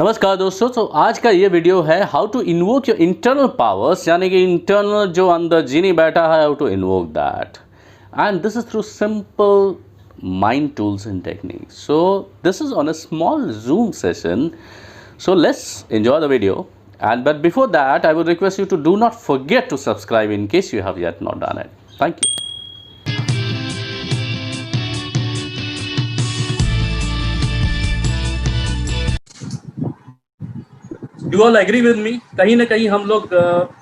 नमस्कार दोस्तों। तो आज का ये वीडियो है how to invoke your internal powers, यानी कि इंटरनल जो अंदर जीनी बैठा है, how to invoke that, and this is through simple mind tools and techniques. So this is on a small Zoom session. So let's enjoy the video. But before that, I would request you to do not forget to subscribe in case you have yet not done it. Thank you. You all agree with me? कहीं ना कहीं हम लोग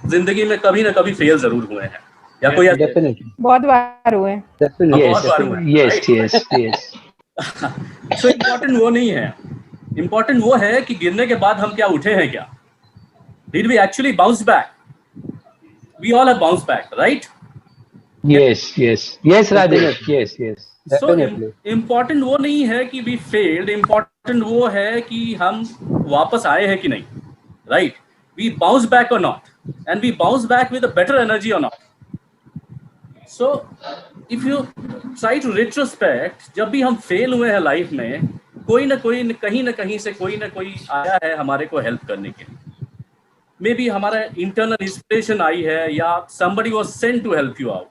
जिंदगी में कभी ना कभी फेल जरूर हुए हैं, या कोई डेफिनेटली बहुत बार हुए हैं. बहुत बार हुए हैं. Yes yes yes. So important वो नहीं है, इम्पोर्टेंट वो है कि गिरने के बाद हम क्या उठे हैं, क्या did we actually bounce back. We all have bounce back, right? Yes yes yes Rajesh, yes yes. So important वो नहीं है कि वी फेल्ड, इम्पोर्टेंट वो है कि हम वापस आए हैं कि नहीं, right? We bounce back or not, and we bounce back with a better energy or not. So if you try to retrospect, जब भी हम फेल हुए हैं लाइफ में, कोई ना कोई कहीं ना कहीं से कोई ना कोई आया है हमारे को हेल्प करने के लिए. मे बी हमारा इंटरनल इंस्पिरेशन आई है, या somebody was sent to help you out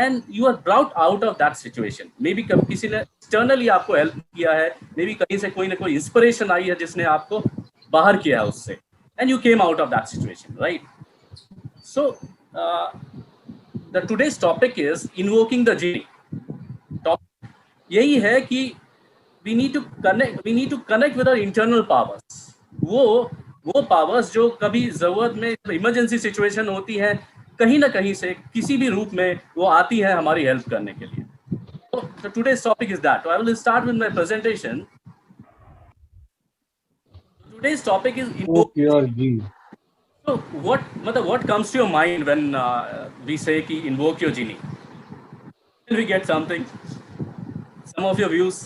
and you are brought out of that situation. May be किसी ने एक्सटर्नली आपको हेल्प किया है, मे बी कहीं से कोई ना कोई इंस्पिरेशन आई है जिसने आपको बाहर किया है उससे, and you came out of that situation, right? So the today's topic is invoking the genie. Topic यही है कि we need to connect with our internal powers. वो पावर्स जो कभी जरूरत में, इमरजेंसी सिचुएशन होती है, कहीं ना कहीं से किसी भी रूप में वो आती है हमारी हेल्प करने के लिए. So today's topic is that. So I will start with my presentation. Today's topic is invoke your genie. So what comes to your mind when we say कि invoke your genie? Can we get something? Some of your views?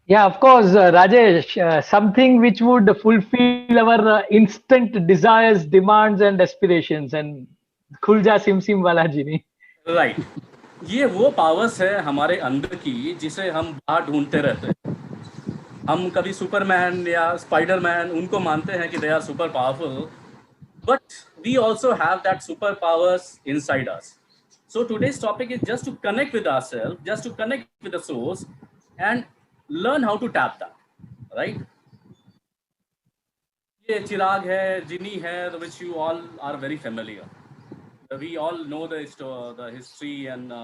Yeah, of course, Rajesh. Something which would fulfill our instant desires, demands, and aspirations. And खुल जा SIM SIM वाला genie. Right. ये वो powers है हमारे अंदर की जिसे हम बाहर ढूंढते रहते हैं. हम कभी सुपरमैन या स्पाइडरमैन उनको मानते हैं कि they are super powerful, but we also have that super powers inside us. So today's topic is just to connect with ourselves, just to connect with the source and learn how to tap that, right? ये चिराग है, जिनी है, which you all are very familiar. We all know the history and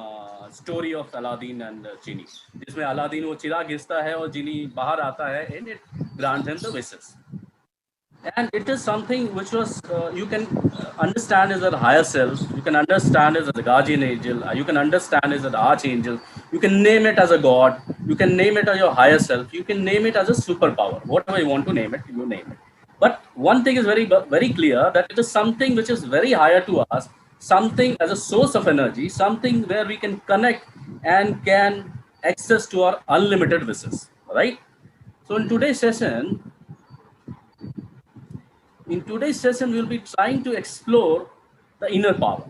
story of Aladdin and genie, जिसमें Aladdin वो चिराग घिसता है और जिनी बाहर आता है, and it grants him the wishes. And it is something which was you can understand as a higher self, you can understand as a guardian angel, you can understand as an archangel, you can name it as a god, you can name it as your higher self, you can name it as a superpower, whatever you want to name it, you name it. But one thing is very clear, that it is something which is very higher to us, something as a source of energy, something where we can connect and can access to our unlimited wishes, right? So in today's session, we'll be trying to explore the inner power.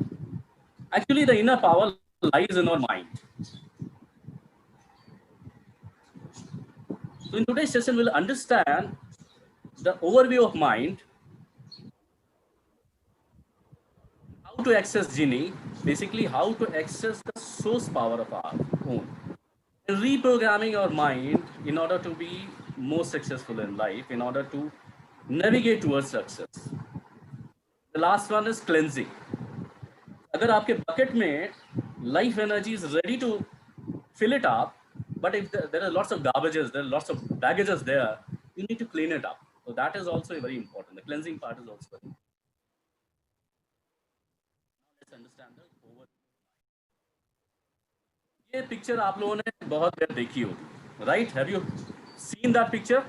Actually, the inner power lies in our mind. So in today's session, we'll understand the overview of mind, how to access genie, basically how to access the source power of our own, and reprogramming our mind in order to be more successful in life, in order to navigate towards success. The last one is cleansing. अगर आपके bucket में life energy is ready to fill it up, but if there are lots of garbages, there are lots of baggages there, you need to clean it up. So that is also very important. The cleansing part is also very important. Let's understand the over. ये picture आप लोगों ने बहुत बार देखी होगी, right? Have you seen that picture?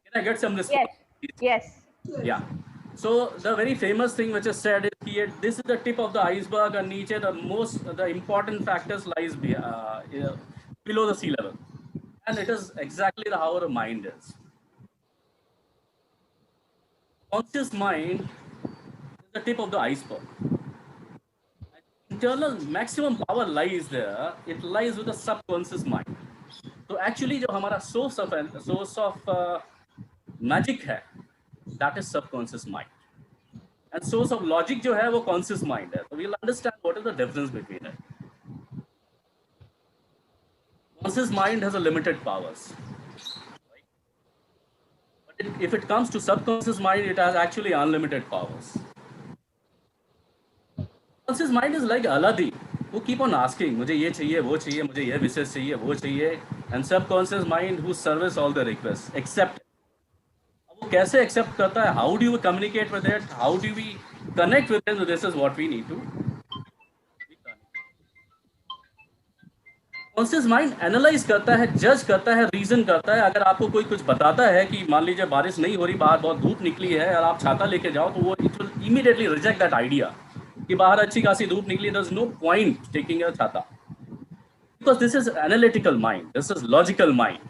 Can I get some response? Yes. Yeah. So the very famous thing which is said is here, this is the tip of the iceberg, and niche the important factors lies below the sea level, and it is exactly how our mind is. Conscious mind is the tip of the iceberg. Internal maximum power lies there. It lies with the subconscious mind. तो actually जो हमारा source of magic है, that is subconscious mind, and source of logic जो है वो conscious mind है. तो we will understand what is the difference between it. Conscious mind has a limited powers. But if it comes to subconscious mind, it has actually unlimited powers. Conscious mind is like Aladi, who keep on asking, मुझे ये चाहिए, वो चाहिए, मुझे ये विशेष चाहिए, वो चाहिए, and subconscious mind who service all the requests, accept. अब वो कैसे accept करता है? How do you communicate with it? How do we connect with it? So this is what we need to. Conscious mind analyse करता है, जज करता है, रीजन करता है. अगर आपको कोई कुछ बताता है कि मान लीजिए बारिश नहीं हो रही, बाहर बहुत धूप निकली है और आप छाता लेके जाओ, तो वो it will immediately reject that idea कि बाहर अच्छी खासी धूप निकली, there is no point taking a chhata, because this is analytical mind, this is logical mind.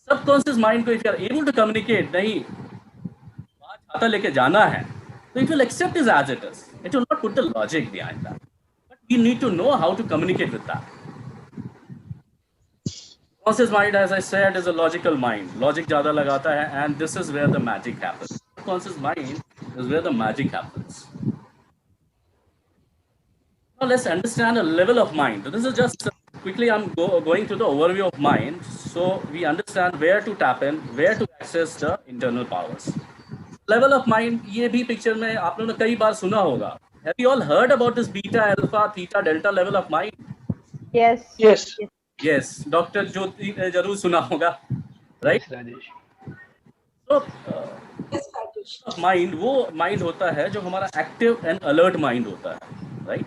Subconscious mind को if you are able to communicate, नहीं बाहर छाता लेके जाना है, तो it will accept it as it is. It will not put the logic behind that, but we need to know how to communicate with that. Conscious mind, as I said, is a logical mind. Logic ज़्यादा लगाता है, and this is where the magic happens. Conscious mind is where the magic happens. Now let's understand a level of mind. This is just quickly I'm going through the overview of mind, so we understand where to tap in, where to access the internal powers. Level of mind, ये भी picture में आप लोगों ने कई बार सुना होगा. Have you all heard about this beta, alpha, theta, delta level of mind? Yes. Yes. Yes, doctor Jyoti ने जरूर सुना होगा, राइट? राजेश. तो माइंड वो माइंड होता है जो हमारा एक्टिव एंड अलर्ट माइंड होता है, राइट?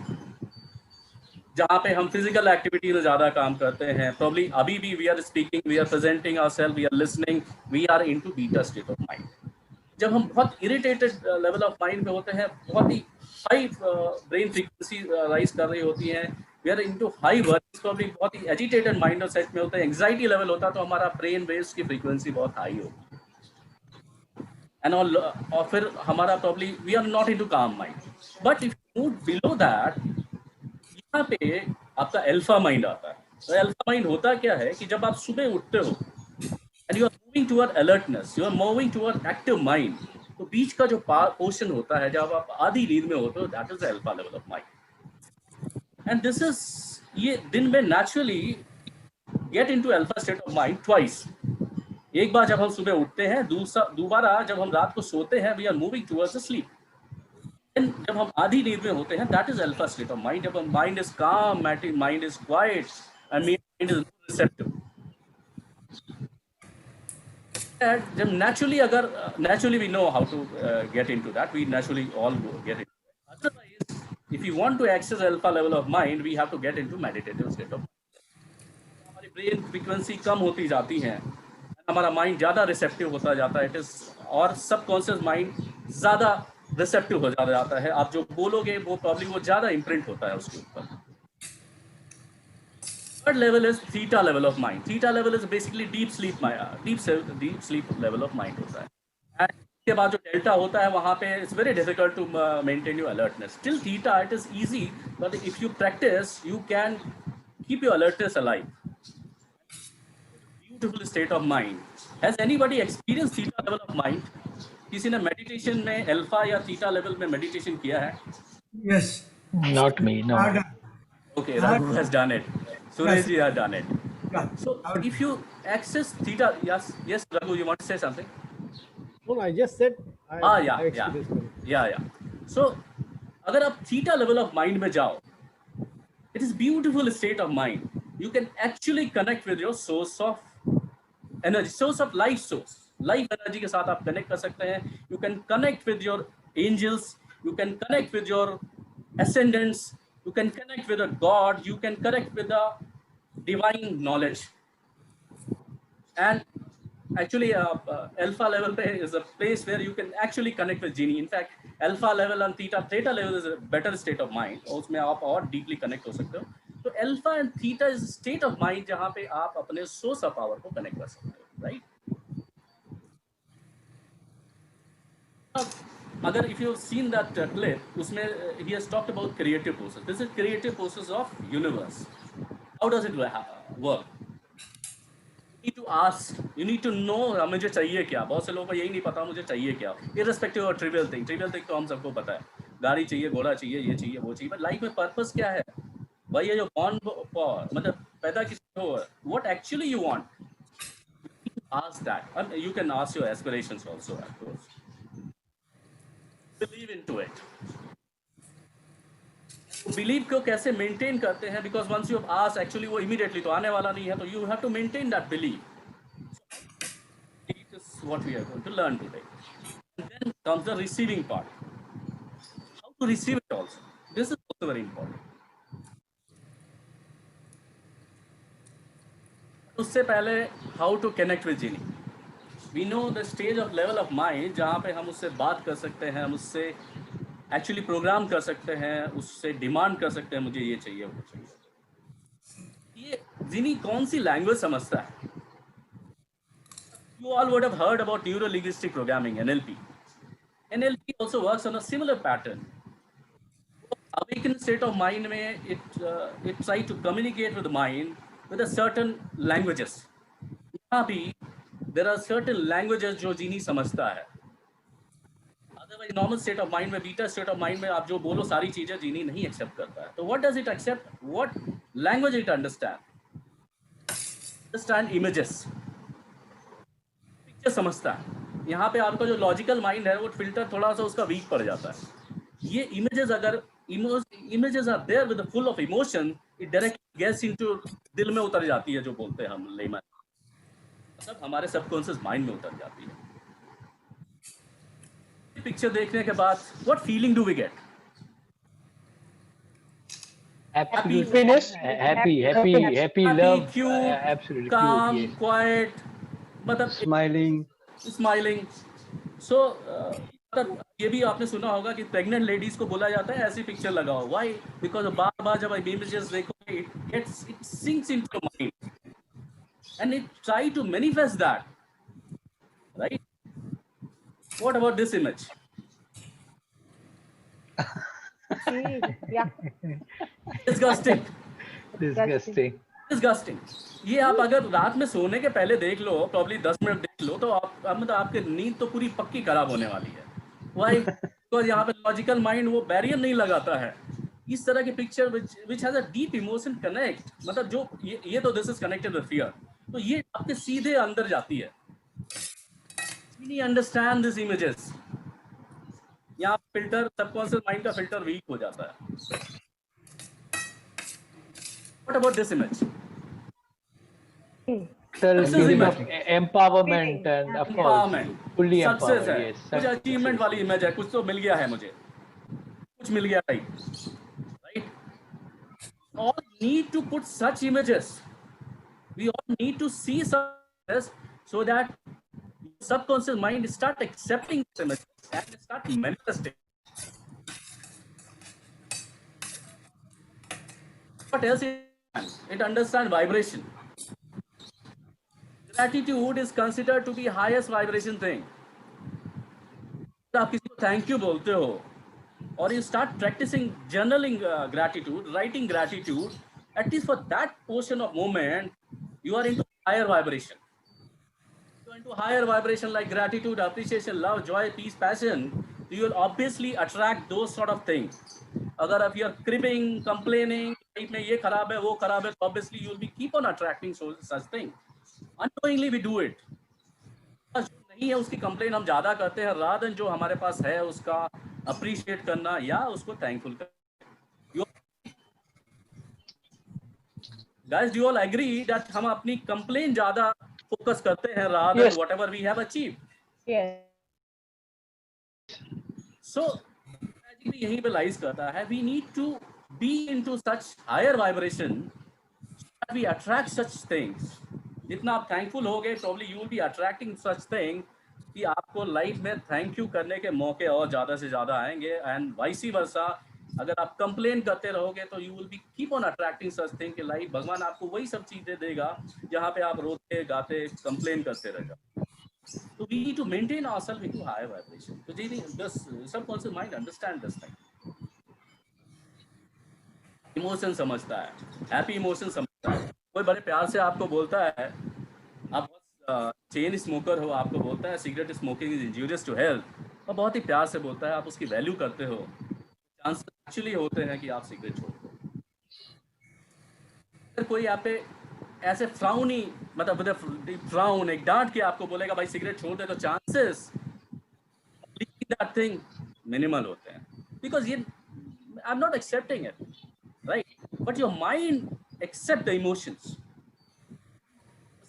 जहाँ पे हम फिजिकल एक्टिविटी में ज्यादा काम करते हैं. प्रॉब्ली अभी भी we are speaking, we are presenting ourselves, we are listening, we are into beta state of mind. जब हम बहुत इरिटेटेड लेवल ऑफ माइंड पे होते हैं, बहुत ही हाई ब्रेन फ्रीक्वेंसी राइज कर रही होती है, we are into high work, probably बहुत ही एजिटेटेड माइंड और सेट में होता है, एंग्जाइटी लेवल होता है, तो हमारा ब्रेन वेव्स की फ्रीक्वेंसी बहुत हाई होती है, एंड और फिर हमारा probably we are not into calm mind. But if you move below that, यहाँ पे आपका अल्फा माइंड आता है. तो अल्फा माइंड होता क्या है कि जब आप सुबह उठते हो and you are moving toward alertness, you are moving toward active mind, तो बीच का जो पोर्शन होता है जब आप आधी नींद में होते हो, that is the alpha level of mind. And this is, ये दिन में naturally get into alpha state of mind twice. एक बार जब हम सुबह उठते हैं, दोबारा जब हम रात को सोते हैं, we are moving towards the sleep. जब हम आधी नींद में होते हैं, that is alpha state of mind. जब mind is calm, mind is quiet and mind is receptive. जब naturally we know how to get into that, we naturally all get into it. Otherwise, if you want to access alpha level of mind, we have to get into meditative state of mind. हमारी brain frequency कम होती जाती है, हमारा mind ज़्यादा receptive होता जाता है, और सबकॉन्शियस माइंड ज़्यादा रिसेप्टिव हो जाता है. आप जो बोलोगे वो प्रॉब्लम वो ज़्यादा इम्प्रिंट होता है उसके ऊपर. Third level is theta level of mind. Theta level is basically deep sleep level of mind होता है. And इसके बाद जो delta होता है, वहाँ पे it's very difficult to maintain your alertness. Till theta it is easy, but if you practice, you can keep your alertness alive. Beautiful state of mind. Has anybody experienced theta level of mind? किसी ने meditation में alpha या theta level में meditation किया है? Yes. Not me, no. Okay, Raghu has done it. Suresh ji has done it. Yeah. So if you access theta, yes, Raghu, you want to say something? No, I just said. I experienced Yeah. So अगर आप theta level of mind में जाओ, it is beautiful state of mind. You can actually connect with your source of energy, source of life source. Life energy के साथ आप connect कर सकते हैं. You can connect with your angels. You can connect with your ascendants. You can connect with a God. You can connect with a divine knowledge. And actually, alpha level is a place where you can actually connect with genie. In fact, alpha level and theta level is a better state of mind. उसमें आप और deeply connect हो सकते हो. तो alpha and theta is a state of mind जहाँ पे आप अपने source of power को connect कर सकते हो, right? अगर if you've seen that clip, उसमें he has talked about creative forces. This is creative forces of universe. How does it work? Ask, you need to know मुझे चाहिए क्या. बहुत से लोगों को यही नहीं पता मुझे चाहिए क्या. इररिस्पेक्टिव ऑफ ट्रिवियल थिंग तो हम सबको पता है, गाड़ी चाहिए, घोड़ा चाहिए, ये चाहिए, वो चाहिए. बट लाइफ में पर्पस क्या है भाई? ये जो बॉर्न फॉर, मतलब पैदा किस हो, what actually you want, ask that. And you can ask your aspirations also, of course. Believe into it. Believe को कैसे मेंटेन करते हैं? Because once you have asked, actually वो इमीडिएटली तो आने वाला नहीं है, तो you have to maintain that believe. It is what we are going to learn today. And then comes the receiving part. How to receive it also, this is also very important. उससे पहले how to connect with genie. We know the stage of level of mind जहाँ पे हम उससे बात कर सकते हैं, हम उससे एक्चुअली प्रोग्राम कर सकते हैं, उससे डिमांड कर सकते हैं मुझे ये चाहिए, वो चाहिए. ये जीनी कौन सी लैंग्वेज समझता है? You all would have heard about neuro linguistic programming, NLP. NLP also works on a similar pattern. Awaken state of mind में it try to communicate with mind with a certain languages. यहाँ भी there are certain languages जो जीनी समझता है. Otherwise normal state of mind में, beta state of mind में आप जो बोलो सारी चीजें जीनी नहीं accept करता है. तो what does it accept? What language it understand? Understand images. Picture समझता है. यहाँ पे आपका जो logical mind है वो filter थोड़ा सा उसका weak पड़ जाता है. ये images अगर images are there with the full of emotion, it directly gets into दिल में उतर जाती है, जो बोलते हैं हम लेमन, मतलब हमारे सबकॉन्शियस माइंड में उतर जाती है. पिक्चर देखने के बाद what feeling do we get? Happiness, happy, love, cute, absolutely calm, cute, yes. quiet, मतलब स्माइलिंग. सो मतलब ये भी आपने सुना होगा कि प्रेग्नेंट लेडीज को बोला जाता है ऐसी पिक्चर लगाओ. व्हाई? बिकॉज बार बार जब इमेजेस देखोगे it sinks into your mind and it try to manifest that, right? What about this image? Disgusting. ये आप अगर रात में सोने के पहले देख लो, प्रॉब्ली 10 मिनट देख लो, तो आप मतलब आपके नींद तो पूरी पक्की खराब होने वाली है. वाई? बिकॉज यहाँ पे लॉजिकल माइंड वो बैरियर नहीं लगाता है. इस तरह की picture which has a deep emotion connect, मतलब जो ये तो this is connected with fear, तो ये आपके सीधे अंदर जाती है. नहीं अंडरस्टैंड दिस इमेजेस. यहाँ फिल्टर, सबकॉन्शियस माइंड का फिल्टर वीक हो जाता है. What about this image? feeling of empowerment and of course fully success है. yes, कुछ अचीवमेंट वाली इमेज है, कुछ तो मिल गया है मुझे, कुछ मिल गया, right? All need to put such images. We all need to see such images so that subconscious mind start accepting this image and start manifesting. What else? It understands vibration. Gratitude is considered to be highest vibration thing. आप किसी को thank you बोलते हो और you start practicing journaling gratitude, writing gratitude, at least for that portion of moment, you are into higher vibration. You are into higher vibration like gratitude, appreciation, love, joy, peace, passion. You will obviously attract those sort of things. अगर आप you are cribbing, complaining, life में ये खराब है, वो खराब है, तो obviously you will be keep on attracting such things. Unknowingly we do it. जो नहीं है उसकी कंप्लेन हम ज्यादा करते हैं, रादर जो हमारे पास है उसका अप्रिशिएट करना या उसको थैंकफुल करना. Guys, do you all agree that हम अपनी कंप्लेन ज्यादा फोकस करते हैं rather whatever we have achieved? So यही पे लाइज करता है. We need to be into such higher vibration that we attract such things. जितना आप थैंकफुल होगे, probably you will be attracting such thing कि आपको लाइफ में थैंक यू करने के मौके और ज़्यादा से ज़्यादा आएंगे. एंड वाइसी वर्सा, अगर आप कंप्लेन करते रहोगे तो you will be keep on attracting such thing कि लाइफ भगवान आपको वही सब चीज़ें देगा जहाँ पे आप रोते गाते कंप्लेन करते रहेगा. तो we need to maintain ourselves into higher vibration. तो जी बस subconscious mind understand this thing. Emotion समझता है, हैप्पी इमोशन समझता है. कोई बड़े प्यार से आपको बोलता है, आप चेन स्मोकर हो, आपको बोलता है cigarette smoking is injurious to health, और बहुत ही प्यार से बोलता है, आप उसकी वैल्यू करते हो, चांसेस एक्चुअली होते हैं कि आप सिगरेट छोड़ दो। अगर कोई आप पे ऐसे फ्राउन ही मतलब फ्राउन एक डांट के आपको बोलेगा भाई सिगरेट छोड़ दे, तो चांसेस दैट थिंग मिनिमल होते हैं, बिकॉज ये I am not accepting it, right, but your mind accept the emotions.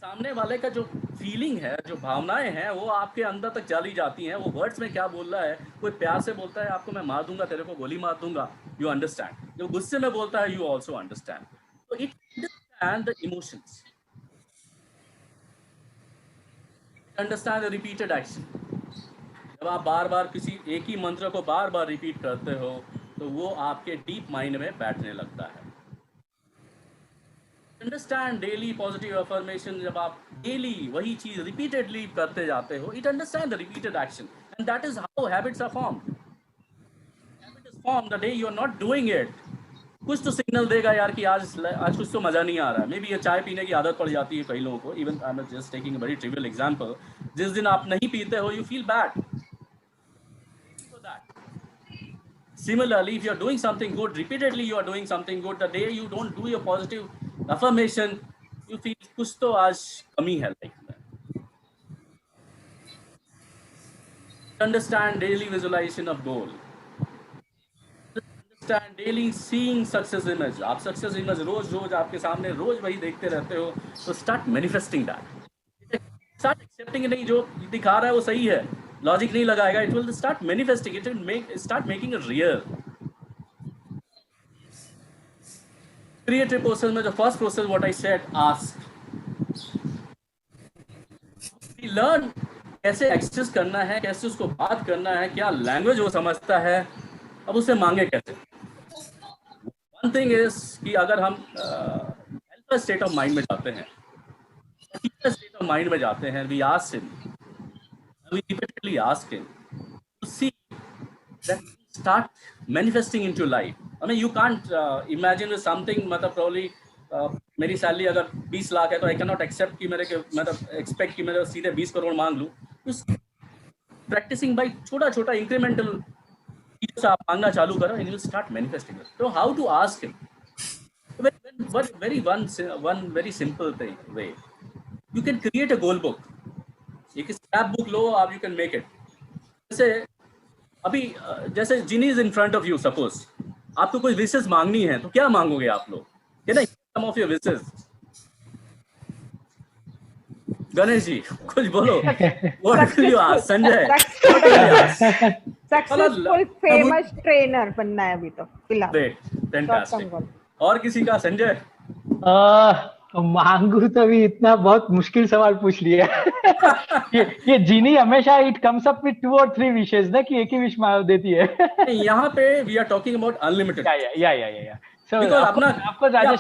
सामने वाले का जो फीलिंग है, जो भावनाएं हैं, वो आपके अंदर तक चली जाती हैं। वो वर्ड्स में क्या बोल रहा है, कोई प्यार से बोलता है आपको मैं मार दूंगा, तेरे को गोली मार दूंगा, यू अंडरस्टैंड। जो गुस्से में बोलता है, यू ऑल्सो अंडरस्टैंड। तो it understand the emotions, understand the repeated action. जब आप बार बार किसी एक ही मंत्र को बार बार रिपीट करते हो, तो वो आपके डीप माइंड में बैठने लगता है। अंडरस्टैंड डेली पॉजिटिव अफर्मेशन, जब आप डेली वही चीज रिपीटेडली करते जाते हो, it understand the repeated action, and that is how habits are formed. Habit is formed the day you are not doing it. कुछ तो सिग्नल देगा यार कि आज कुछ तो मजा नहीं आ रहा है। मे बी ये चाय पीने की आदत पड़ जाती है कई लोगों को, even I am just taking a very trivial example. जिस दिन आप नहीं पीते हो, you feel bad. Similarly, if you are doing something good, repeatedly you are doing something good, the day you don't do your positive affirmation, you feel कुछ तो आज कमी है लाइफ में। Understand daily visualization of goal. Understand daily seeing success image. आप success image रोज आपके सामने रोज वही देखते रहते हो, तो start manifesting that. Start accepting नहीं, जो दिखा रहा है वो सही है, लॉजिक नहीं लगाएगा, it will start manifesting, it will start making it real. Creative process में जो first process what I said, ask. Learn कैसे एक्सेस करना है, कैसे उसको बात करना है, क्या लैंग्वेज वो समझता है, अब उसे मांगे कैसे। वन थिंग इज कि अगर हम अल्फा स्टेट ऑफ माइंड में जाते हैं, स्टेट ऑफ माइंड में जाते हैं, we ask him, we repeatedly ask him to see that start manifesting into life. I mean, you can't imagine something, मतलब probably मेरी सैलरी अगर 20 लाख है, तो I cannot accept कि मतलब expect कि मेरे सीधे 20 करोड़ मांग लूँ। Practicing by छोटा incremental चीज़ों से आप मांगना चालू करो, and you will start manifesting it. So how to ask him? One very simple way. You can create a goal book. एक स्क्रैप बुक लो आप, यू कैन मेक इट। जैसे genie is in front of you, suppose आपको कोई wishes मांगनी है, तो क्या मांगोगे आप लोग, है ना, सम of your wishes. Ganesh ji कुछ बोलो, what will you ask? Sanjay, successful famous trainer बनना है अभी तो फिलहाल। Great, fantastic. और किसी का? संजय मांगू तो भी इतना बहुत मुश्किल सवाल पूछ लिया। ये जीनी हमेशा it comes up with 2 or 3 wishes ना, कि एक ही विश देती है। यहाँ पे we are talking about unlimited. या सो आपको राजेश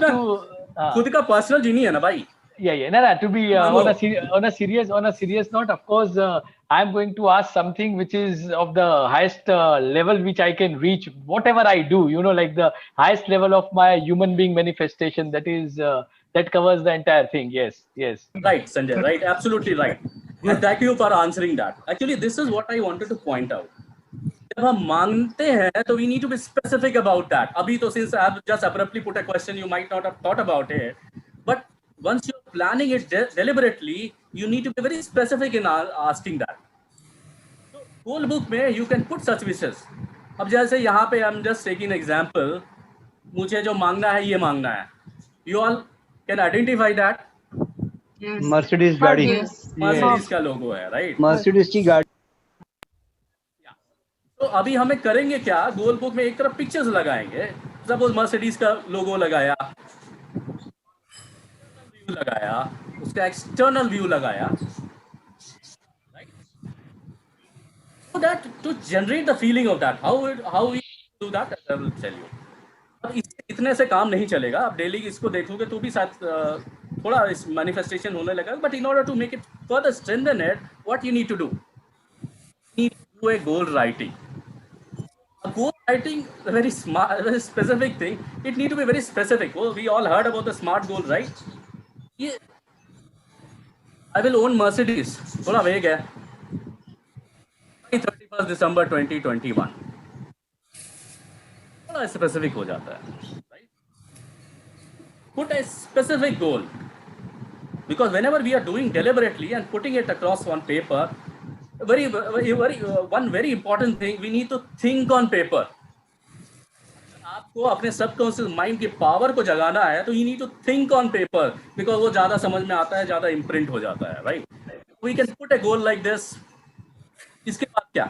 खुद का पर्सनल जीनी है ना भाई। No, to be on a serious note, of course, I am going to ask something which is of the highest level which I can reach. Whatever I do, like the highest level of my human being manifestation, that covers the entire thing. Yes. Right, Sanjay. Right, absolutely right. And thank you for answering that. Actually, this is what I wanted to point out. जब हम मांगते हैं, तो we need to be specific about that. अभी तो since I have just abruptly put a question, you might not have thought about it, but once you're planning it deliberately, you need to be very specific in asking that. So, goal book में you can put such wishes. अब जैसे यहाँ पे I'm just taking an example, मुझे जो मांगना है ये मांगना है. You all can identify that. Yes. Mercedes गाड़ी. Mercedes का लोगो है, right? Mercedes की गाड़ी. तो अभी हमें करेंगे क्या? गोल बुक में एक तरफ पिक्चर्स लगाएंगे. सपोज Mercedes का लोगो लगाया, उसका एक्सटर्नल व्यू लगाया, right? So that to generate the feeling of that, how we do that, I will tell you. अब इतने से काम नहीं चलेगा. आप डेली इसको देखोगे तो भी साथ थोड़ा इस मैनिफेस्टेशन होने लगा. But in order to make it further strengthen it, what you need to do, a goal writing. A goal writing is a very smart, very specific thing. It need to be very specific. Well, we all heard about the SMART goal, right? I will own Mercedes. थोड़ा वेग है. 31st December 2021. थोड़ा specific हो जाता है. Right? Put a specific goal. Because whenever we are doing deliberately and putting it across on paper, one very important thing, we need to think on paper. आपको अपने subconscious mind की power को जगाना है तो you need to think on paper, because वो ज्यादा समझ में आता है, ज्यादा इम्प्रिंट हो जाता है. Right, we can put a goal like this. इसके बाद क्या,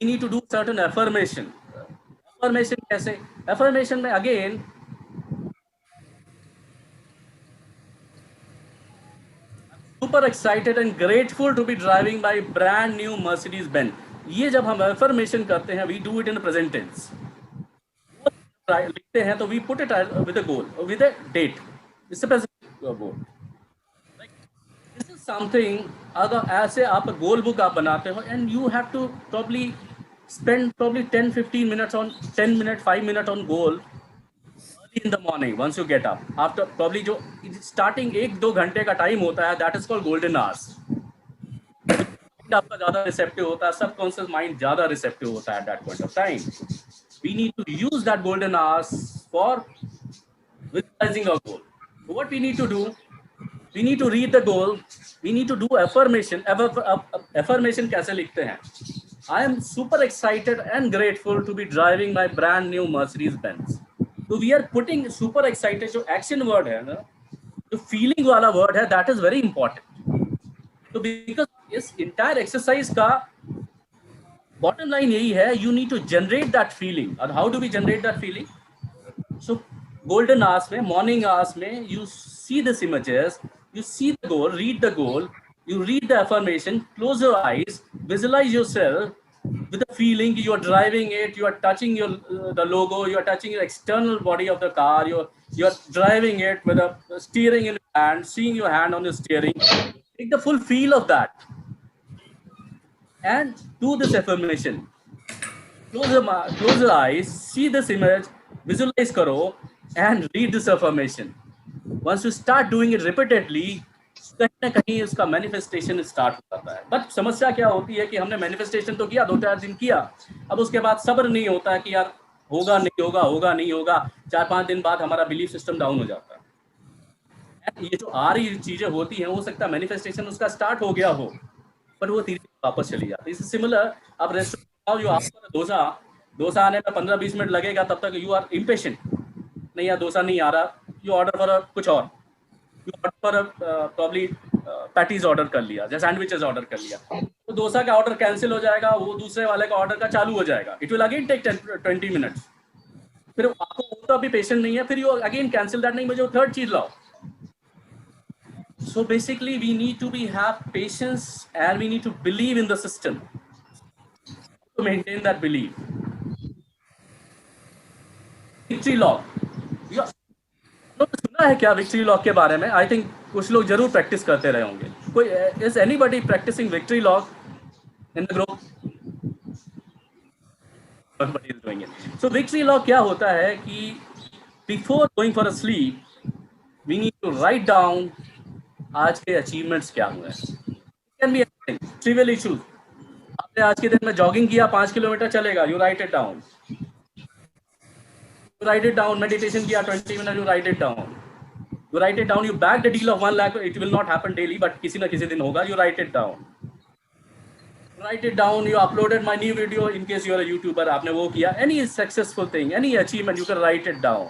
you need to do certain affirmation. Affirmation कैसे? एफर्मेशन में again super excited and grateful to be driving my brand new Mercedes Benz. ये जब हम affirmation करते हैं, we do it in the present tense. लिखते हैं तो we put it with a goal, with a date. It's a specific goal. This is something, अगर ऐसे आप गोल बुक आप बनाते हो and you have to probably spend 10-15 minutes on 10 minutes 5 minutes on goal in the morning once you get up. After probably जो starting 1-2 घंटे का time होता है, that is called golden hours. आपका ज़्यादा रिसेप्टिव होता है, सबकॉन्शियस माइंड ज़्यादा रिसेप्टिव होता है at that point of time. We need to use that golden hours for visualizing our goal. So what we need to do, we need to read the goal, we need to do affirmation. Affirmation कैसे लिखते हैं? I am super excited and grateful to be driving my brand new Mercedes Benz. So we are putting super excited, जो action word है ना, जो feeling वाला word है, that is very important. So because इस entire exercise का bottom line यही है, you need to generate that feeling. And how do we generate that feeling? So golden hours में, morning hours में, you see these images, you see the goal, read the goal, you read the affirmation, close your eyes, visualize yourself with the feeling you are driving it, you are touching the logo, you are touching your external body of the car, you are driving it with a steering in your hand, seeing your hand on the steering. Take the full feel of that and do this affirmation. Close your eyes, see this image, visualize karo and read this affirmation. Once you start doing it repeatedly, कहीं ना कहीं उसका manifestation start हो जाता है. But समस्या क्या होती है कि हमने मैनिफेस्टेशन तो किया, 2-4 दिन किया, अब उसके बाद सब्र नहीं होता है कि यार होगा नहीं होगा, होगा नहीं होगा. 4-5 दिन बाद हमारा बिलीफ सिस्टम डाउन हो जाता है. ये जो आ रही चीजें होती हैं, हो सकता है मैनिफेस्टेशन उसका स्टार्ट हो गया हो, पर वो धीरे वापस चली जाती है. इससे सिमिलर आप रेस्टोरेंट जो आपको डोसा आने में 15-20 मिनट लगेगा, तब तक यू आर इम्पेशेंट. नहीं यार डोसा नहीं आ रहा, यू ऑर्डर फॉर कुछ और, प्रॉब्ली पैटीज ऑर्डर कर लिया या सैंडविचेस ऑर्डर कर लिया, तो डोसा का ऑर्डर कैंसिल हो जाएगा, वो दूसरे वाले का ऑर्डर का चालू हो जाएगा. It will again take 20 minutes. फिर आपको तो अभी पेशेंट नहीं है, फिर यू अगेन कैंसिल दैट, नहीं मुझे वो थर्ड चीज लाओ. So basically we need to be have patience and we need to believe in the system to maintain that believe. Victory law सुना है क्या विक्ट्री लॉ के बारे में? आई थिंक कुछ लोग जरूर प्रैक्टिस करते रहे होंगे. कोई is anybody practicing victory law in the group? Everybody is doing it. So victory log क्या होता है कि before going for a sleep we need to write down आज के achievements क्या हुए. It can be anything, trivial issues. आपने आज के दिन में जॉगिंग किया, 5 किलोमीटर चलेगा, you write it down. You write it down. Meditation किया 20 minutes, you write it down. You write it down. You bagged a deal of 1 lakh. It will not happen daily, but किसी ना किसी दिन होगा. You write it down. Write it down. You uploaded my new video. In case you are a YouTuber, आपने वो किया. Any successful thing, any achievement, you can write it down.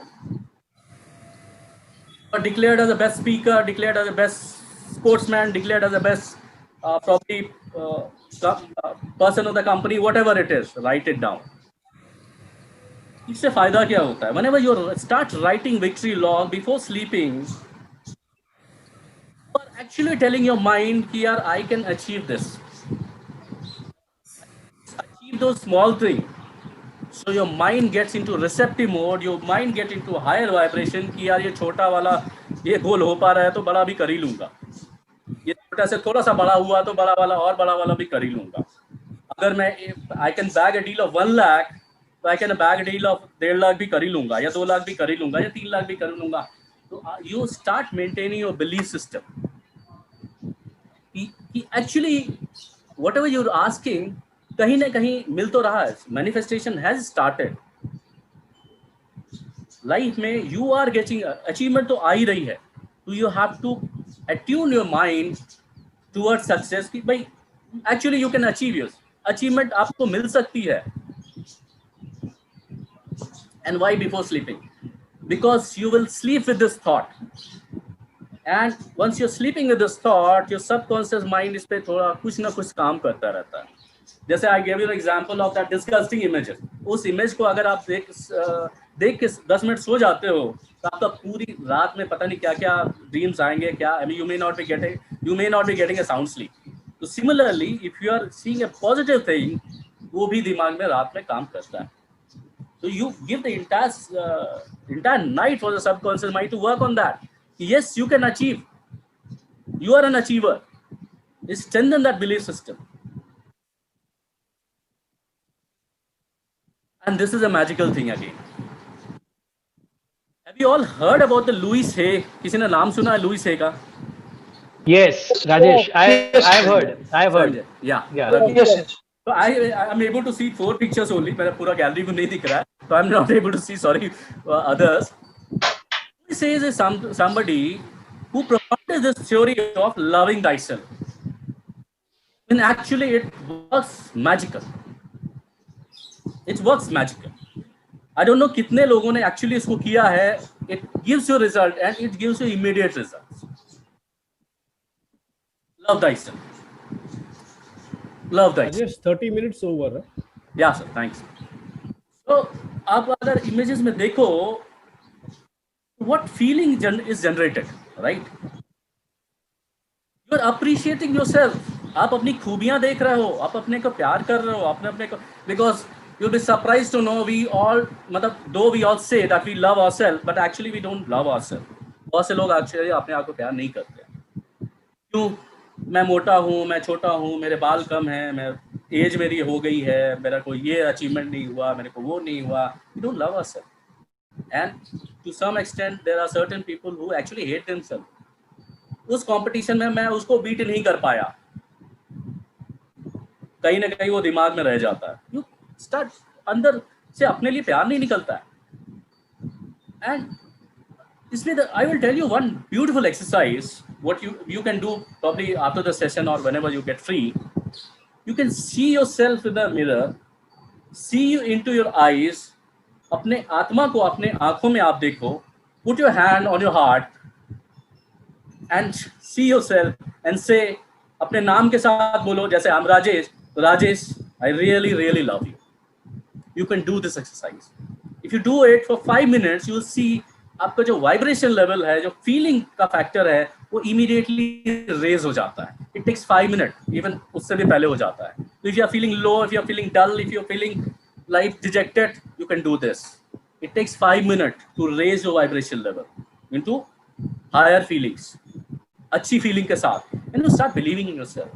Or declared as the best speaker, declared as the best sportsman, declared as the best probably person of the company, whatever it is, write it down. इससे फायदा क्या होता है? Whenever you start writing victory log before sleeping, you are actually telling your mind कि यार I can achieve this, achieve those small things. So your mind gets into receptive mode, your mind get into higher vibration कि यार ये छोटा वाला ये गोल हो पा रहा है तो बड़ा भी कर ही लूंगा, ये छोटा से थोड़ा सा बड़ा हुआ तो बड़ा वाला और बड़ा वाला भी कर ही लूंगा. अगर मैं I can bag a deal of 1 lakh, तो I can bag deal of 1.5 lakh भी कर ही लूंगा, या 2 लाख भी कर ही लूंगा, या 3 लाख भी कर लूंगा. तो you start maintaining your belief system. कि actually whatever you're asking कहीं ना कहीं मिल तो रहा है. Manifestation has started. लाइफ में you are getting achievement तो आ ही रही है. So you have to attune your mind towards success कि भाई actually you can achieve yours. Achievement आपको मिल सकती है. And why before sleeping? Because you will sleep with this thought. And once you're sleeping with this thought, your subconscious mind इस पे थोड़ा कुछ ना कुछ काम करता रहता है. जैसे I gave you an example of that disgusting images. उस image को अगर आप देख के 10 मिनट सो जाते हो तो आपका पूरी रात में पता नहीं क्या-क्या dreams आएंगे क्या. I mean, you may not be getting a sound sleep. So similarly, if you are seeing a positive thing, वो भी दिमाग में रात में काम करता है. So you give the entire night for the subconscious mind to work on that. Yes, you can achieve. You are an achiever. Strengthen that belief system. And this is a magical thing again. Have you all heard about the Louis Hay? किसी ने नाम सुना है Louis Hay का? Yes, Rajesh, I've heard. Yeah. Yes. So I'm able to see 4 pictures only. मेरा पूरा gallery को नहीं दिख रहा है. So I'm not able to see. Sorry, others. He says is somebody who promoted this theory of loving thyself. And actually, it works magical. It works magical. I don't know कितने लोगों ने actually इसको किया है. It gives you result and it gives you immediate results. Love thyself. Love thyself. Just 30 minutes over. Huh? Yeah, sir. Thanks. So, आप अगर images में देखो, what feeling is generated, right? You are appreciating yourself. आप अपनी खूबियां देख रहे हो, आप अपने को प्यार कर रहे हो, अपने को, because you'll be surprised to know we all, मतलब though we all say that we love ourselves, but actually we don't love ourselves. बहुत से लोग actually अपने आप को प्यार नहीं करते. क्यों? मैं मोटा हूँ, मैं छोटा हूँ, मेरे बाल कम हैं, मैं एज मेरी हो गई है, मेरा कोई ये अचीवमेंट नहीं हुआ, मेरे को वो नहीं हुआ. We don't love ourselves. And to some extent there are certain people who actually hate themselves. उस कंपटीशन में मैं उसको बीट नहीं कर पाया, कहीं ना कहीं वो दिमाग में रह जाता है. You start अंदर से अपने लिए प्यार नहीं निकलता है. And इसलिए I will tell you one beautiful exercise what you can do probably after the session or whenever you get free. You can see yourself in the mirror, see you into your eyes. अपने आत्मा को अपने आंखों में आप देखो. Put your hand on your heart and see yourself and say, अपने नाम के साथ बोलो, जैसे I'm Rajesh. Rajesh, I really, really love you. You can do this exercise. If you do it for 5 minutes, you will see आपका जो vibration level है, जो फीलिंग का फैक्टर है, वो इमीडिएटली रेज हो जाता है. It takes 5 minutes, इवन उससे भी पहले हो जाता है. So if you are feeling low, if you are feeling dull, if you are feeling like dejected, you can do this. It takes 5 minutes to raise your vibration level into higher feelings, अच्छी feeling के साथ, and you start believing in yourself.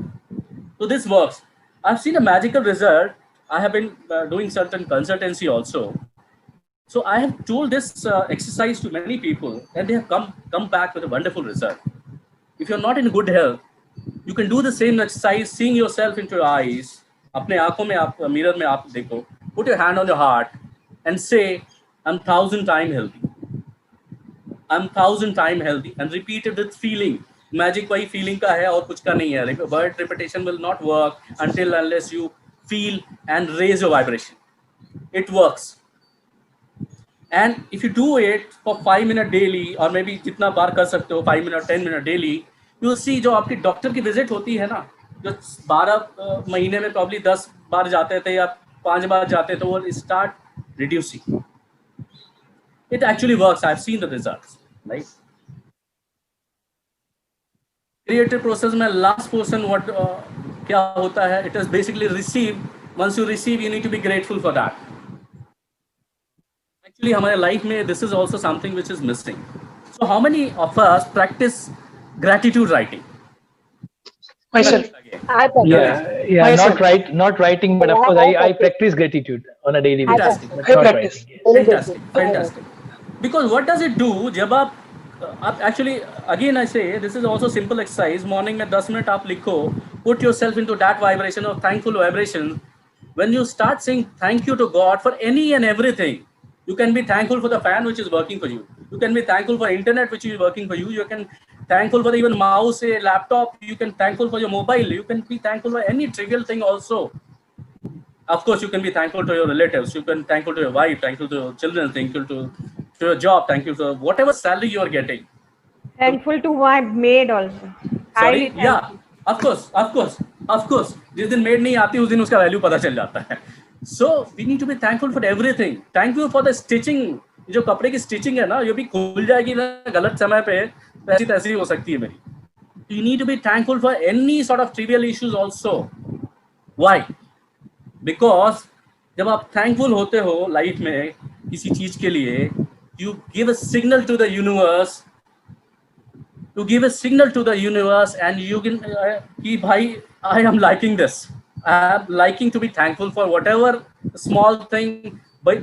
So this works. I've seen a magical result. I have been doing certain consultancy also. So I have told this exercise to many people, and they have come back with a wonderful result. If you're not in good health, you can do the same exercise, seeing yourself into your eyes. अपने आँखों में आप mirror में आप देखो. Put your hand on your heart and say, I'm 1,000 times healthy. I'm 1,000 times healthy, and repeat it with feeling. Magic वही feeling का है और कुछ का नहीं है. Word repetition will not work until unless you feel and raise your vibration. It works. And if you do it for 5 minutes daily, or maybe जितना बार कर सकते हो, 5 minutes, 10 minutes daily, you will see जो आपकी doctor की visit होती है ना, जो 12 महीने में probably 10 बार जाते थे या 5 बार जाते, तो वो start reducing. It actually works. I've seen the results, right? Creative process में last portion what क्या होता है? It is basically receive. Once you receive, you need to be grateful for that. Actually, हमारे life में this is also something which is missing. So, how many of us practice gratitude writing? Myself. Not writing, but of course I practice gratitude on a daily basis. Fantastic. Fantastic. Because what does it do? जब आप आप actually again I say this is also simple exercise. Morning में 10 minute आप लिखो, put yourself into that vibration of thankful vibration. When you start saying thank you to God for any and everything, you can be thankful for the fan which is working for you. You can be thankful for internet which is working for you. You can thankful for even mouse, a laptop. You can thankful for your mobile. You can be thankful for any trivial thing also. Of course, you can be thankful to your relatives. You can thankful to your wife, thankful to your children, thankful to your job, thankful for whatever salary you are getting. Thankful to my maid also. Sorry, yeah. Of course. जिस दिन made नहीं आती उस दिन उसका value पता चल जाता है. So we need to be thankful for everything. Thankful for the stitching. जो कपड़े की स्टिचिंग है ना, ये भी खुल जाएगी ना गलत समय पे, ऐसी तैसी हो सकती है मेरी. You need to be thankful for any sort of trivial issues also. Why? Because जब आप thankful होते हो लाइफ में किसी चीज के लिए, you give a signal to the universe. To give a signal to the universe, and you can कि भाई I am liking this. I am liking to be thankful for whatever small thing.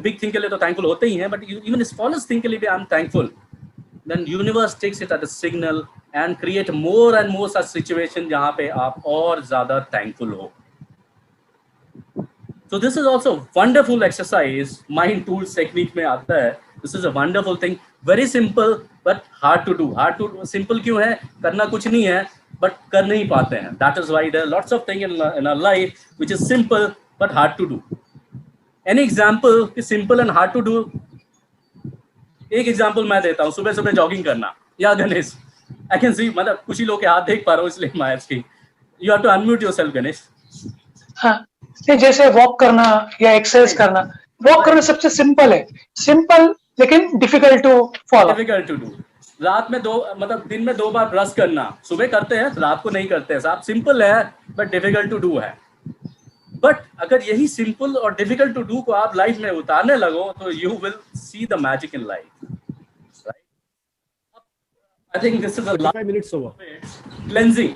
Big thing के लिए तो thankful होते ही हैं, but even smallest thing के लिए भी I am thankful. Then universe takes it as a signal and create more and more such situation जहाँ पे आप और ज़्यादा thankful हो. So this is also wonderful exercise. Mind tools technique में आता है. This is a wonderful thing. Very simple but hard to do. Simple क्यों है? करना कुछ नहीं है, but कर नहीं पाते हैं. That is why there are lots of things in our life which is simple but hard to do. Any example कि simple and hard to do? एक example मैं देता हूँ. सुबह सुबह jogging करना. या गणेश, I can see, मतलब कुछ ही लोग के हाथ देख पा रहा हूँ इसलिए मैं इसकी. You have to unmute yourself, Ganesh. हाँ, जैसे वॉक करना या एक्सरसाइज करना. वॉक करना सबसे सिंपल है, सिंपल लेकिन difficult to follow. Difficult to do. रात में दिन में 2 बार ब्रश करना. सुबह करते हैं, रात को नहीं करते हैं. साहब सिंपल है बट डिफिकल्ट टू डू है. बट अगर यही सिंपल और डिफिकल्ट टू डू को आप लाइफ में उतारने लगो तो you will see the magic in life. I think this is the last 5 minutes over. Cleansing.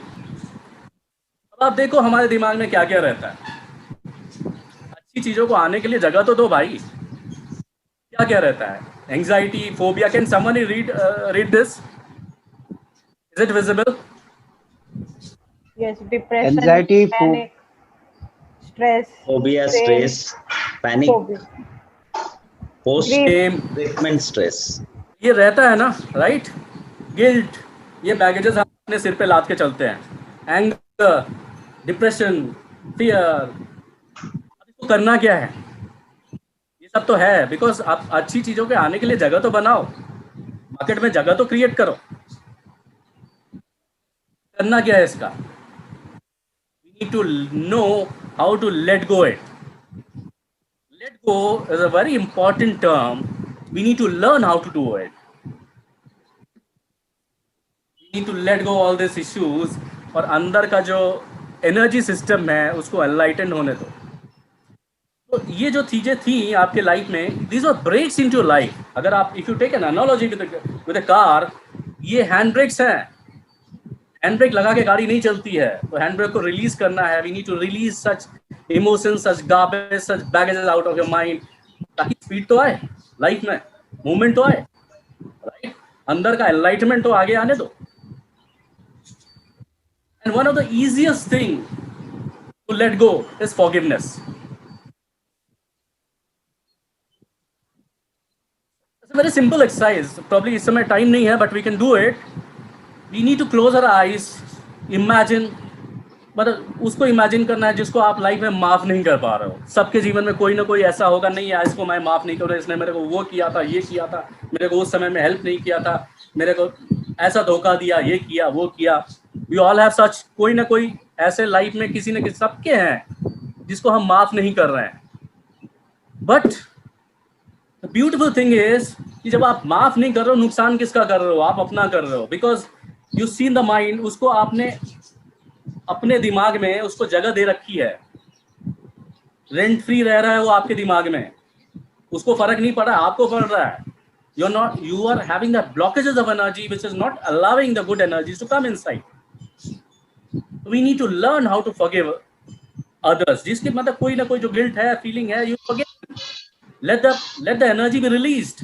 अब आप देखो हमारे दिमाग में क्या क्या रहता है. अच्छी चीजों को आने के लिए जगह तो दो भाई. क्या क्या रहता है? Anxiety, phobia. Can someone read this? Is it visible? Yes, depression, Anxiety, panic, stress, phobia, stress, panic, phobia. post Shame. treatment stress. ये रहता है ना, right? Guilt. ये baggages हम अपने सिर पे लाद के चलते हैं. Anger, depression, fear. अब इसको करना क्या है? सब तो है. बिकॉज आप अच्छी चीजों के आने के लिए जगह तो बनाओ, मार्केट में जगह तो क्रिएट करो. करना क्या है इसका? We need to know how to let go it. Let go is a very important term. We need to learn how to do it. We need to let go all this issues. और अंदर का जो energy system है उसको enlighten होने दो. तो ये जो चीजें थी आपके लाइफ में, these are brakes into life. अगर आप if you take an analogy with a car, ये हैंड ब्रेक्स हैं. हैंड ब्रेक लगा के गाड़ी नहीं चलती है, तो हैंड ब्रेक को रिलीज करना है. We need to release such emotions, such garbage, such baggages out of your mind, ताकि स्पीड तो आए लाइफ में, मूवमेंट तो आए, राइट? अंदर का एनलाइटमेंट तो आगे आने दो. And one of the easiest thing to let go is forgiveness. Very simple exercise. Probably इस समय टाइम नहीं है, but we can do it. We need to close our eyes, imagine. मतलब उसको इमेजिन करना है जिसको आप लाइफ में माफ नहीं कर पा रहे हो. सबके जीवन में कोई ना कोई ऐसा होगा, नहीं यार इसको मैं माफ नहीं कर रहा, इसने मेरे को वो किया था, ये किया था, मेरे को उस समय में हेल्प नहीं किया था, मेरे को ऐसा धोखा दिया, ये किया, वो किया. We all have such. कोई ना कोई ऐसे लाइफ में किसी न किसी, सबके हैं जिसको हम माफ नहीं कर रहे हैं. But The beautiful thing is कि जब आप माफ नहीं कर रहे हो, नुकसान किसका कर रहे हो? आप अपना कर रहे हो. Because you see in the mind, उसको आपने अपने दिमाग में उसको जगह दे रखी है. रेंट फ्री रह रहा है वो आपके दिमाग में. उसको फर्क नहीं पड़ा, आपको पड़ रहा है. You are having the blockages of energy which is not allowing the good energies to come inside. We need to learn how to forgive others. जिसके मतलब कोई ना कोई जो गिल्ट है, फीलिंग है, you forgive. Let the energy be released.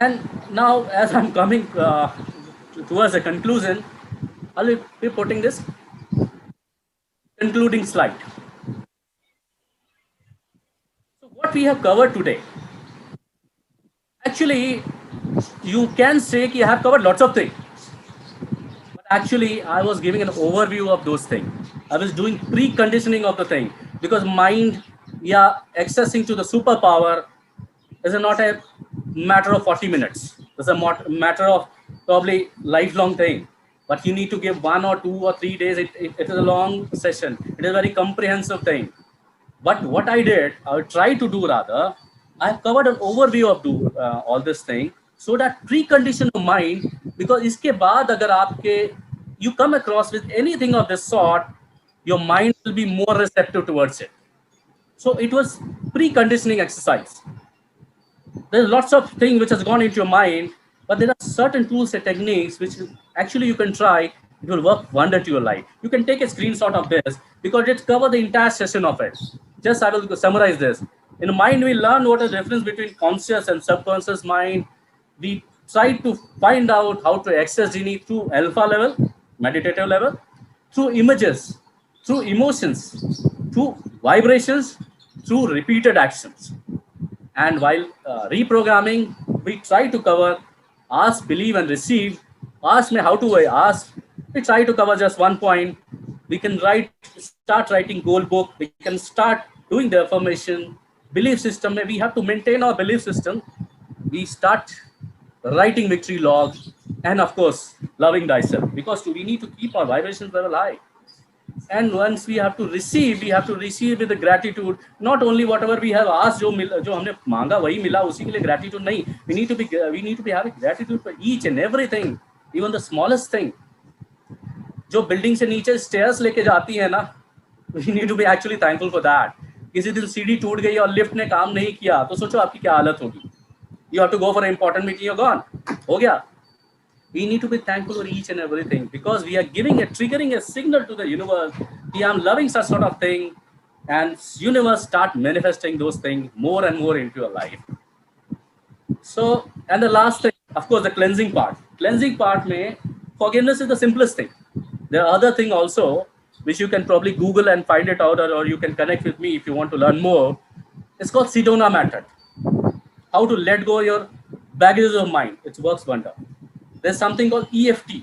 And now, as I'm coming towards a conclusion, I'll be putting this concluding slide. So what we have covered today, actually, you can say that I have covered lots of things. But actually, I was giving an overview of those things. I was doing preconditioning of the thing, because mind, yeah, accessing to the superpower is not a matter of 40 minutes. It's a matter of probably lifelong thing. But you need to give 1 or 2 or 3 days. It is a long session. It is a very comprehensive thing. But what I did, I tried to do rather, I have covered an overview of all this thing, so that precondition of mind, because iske baad agar aapke, you come across with anything of this sort, your mind will be more receptive towards it. So it was preconditioning exercise. There's lots of things which has gone into your mind, but there are certain tools and techniques which actually you can try. It will work wonder to your life. You can take a screenshot of this, because it covers the entire session of it. Just I will summarize this. In the mind, we learn what is the difference between conscious and subconscious mind. We try to find out how to access Genie through alpha level, meditative level, through images, through emotions, through vibrations, through repeated actions. And while reprogramming, we try to cover ask, believe, and receive. Ask me how to ask. We try to cover just one point. We can start writing goal book. We can start doing the affirmation. Belief system, we have to maintain our belief system. We start writing victory log, and of course, loving thyself, because we need to keep our vibrations level high. And once we have to receive with the gratitude. Not only whatever we have asked, जो हमने मांगा वही मिला, उसी के लिए gratitude नहीं. We need to be having gratitude for each and everything, even the smallest thing. जो building से नीचे stairs लेके जाती है ना, we need to be actually thankful for that. किसी दिन सीढ़ी टूट गई और लिफ्ट ने काम नहीं किया, तो सोचो आपकी क्या हालत होगी. You have to go for an important meeting, you're gone. हो गया. We need to be thankful for each and everything, because we are triggering a signal to the universe. I am loving such sort of thing, and universe start manifesting those things more and more into your life. So, and the last thing, of course, the cleansing part. Cleansing part, forgiveness is the simplest thing. There are other things also, which you can probably Google and find it out, or you can connect with me if you want to learn more. It's called Sedona method. How to let go your baggages of mind. It works wonder. There's something called EFT.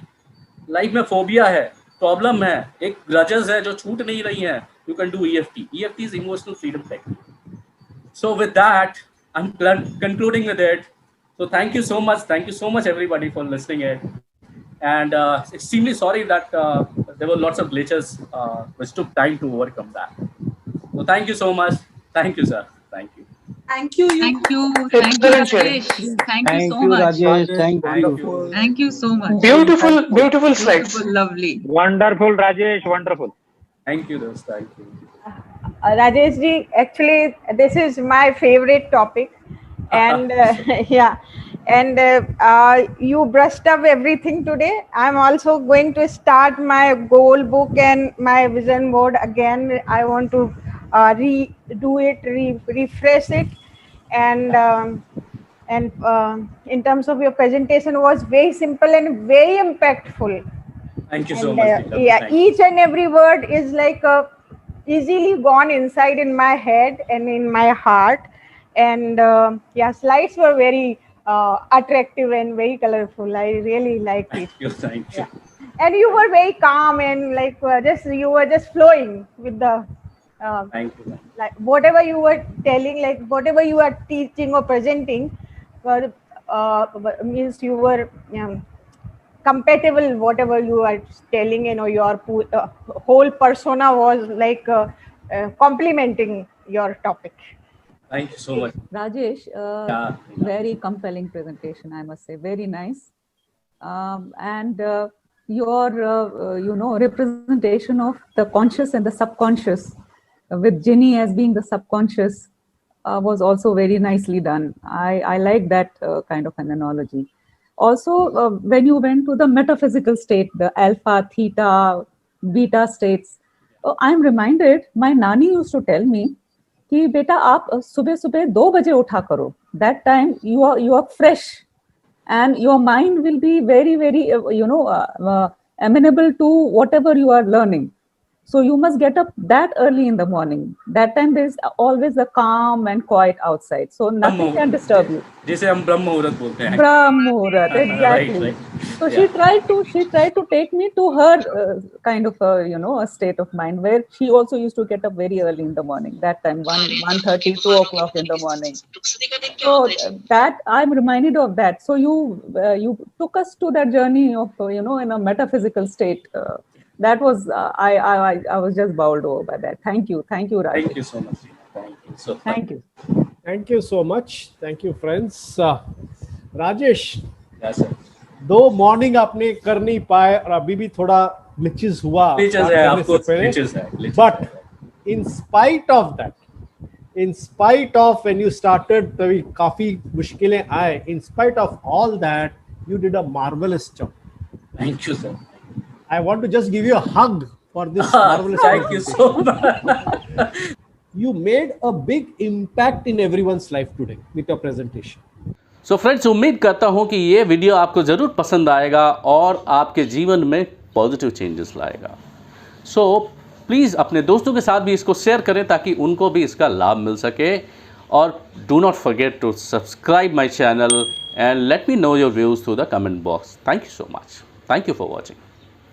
Life में phobia है, problem है, एक grudges है जो छूट नहीं रही है. You can do EFT. EFT is emotional freedom technique. So with that, I'm concluding with it. So thank you so much. Thank you so much, everybody, for listening it. And extremely sorry that there were lots of glitches which took time to overcome that. So thank you so much. Thank you, sir. Thank you. Thank you. Thank you, Rajesh. Thank you so much. Rajesh. Thank you. Thank you so much. Beautiful slides. Beautiful, lovely. Wonderful, Rajesh. Wonderful. Thank you, Dost. Thank you. Rajesh ji, actually, this is my favorite topic, and yeah, and you brushed up everything today. I'm also going to start my goal book and my vision board again. I want to redo it, refresh it, and in terms of your presentation was very simple and very impactful. Thank you so much. Yeah, each and every word is like easily gone inside in my head and in my heart, and yeah, slides were very attractive and very colorful. I really liked it. Thank you. Yeah. And you were very calm and like you were just flowing with the thank you. like whatever you were telling, like whatever you are teaching or presenting, means you were compatible. Whatever you are telling, your whole persona was like complementing your topic. Thank you so much. Rajesh, very compelling presentation, I must say, very nice. And your, representation of the conscious and the subconscious, with Ginny as being the subconscious, was also very nicely done. I like that kind of an analogy. Also, when you went to the metaphysical state, the alpha, theta, beta states, I'm reminded, my Nani used to tell me, कि बेटा आप सुबह सुबह 2 बजे उठा करो. That time you are fresh. and your mind will be very, very, amenable to whatever you are learning. So you must get up that early in the morning. That time there is always a calm and quiet outside, so nothing can disturb you. जिसे हम ब्रह्म मुहूर्त बोलते हैं. Brahma Muhurat, exactly. Right. So she tried to take me to her kind of a state of mind where she also used to get up very early in the morning. That time 1:30, 2 o'clock in the morning. So that I'm reminded of that. So you took us to that journey of in a metaphysical state. That was I was just bowled over by that. Thank you, Rajesh. Thank you so much. Thank you. So Thank you. Thank you so much. Thank you, friends. Rajesh, Yes, sir. दो morning आपने कर नहीं पाए और अभी भी थोड़ा glitches हुआ, Glitches है, of course, glitches है. But in spite of that, in spite of when you started तभी काफी मुश्किलें आए, in spite of all that you did a marvellous job. Thank you, sir. I want to just give you a hug for this marvelous Thank job. you so much. You made a big impact in everyone's life today with your presentation. So friends, उम्मीद करता हूं कि ये video आपको ज़रूर पसंद आएगा और आपके जीवन में पॉजिटिव चेंजेस लाएगा. सो प्लीज़ अपने दोस्तों के साथ भी इसको शेयर करें ताकि उनको भी इसका लाभ मिल सके. और do not forget to subscribe my channel and let me know your views through the comment box. Thank you so much. Thank you for watching.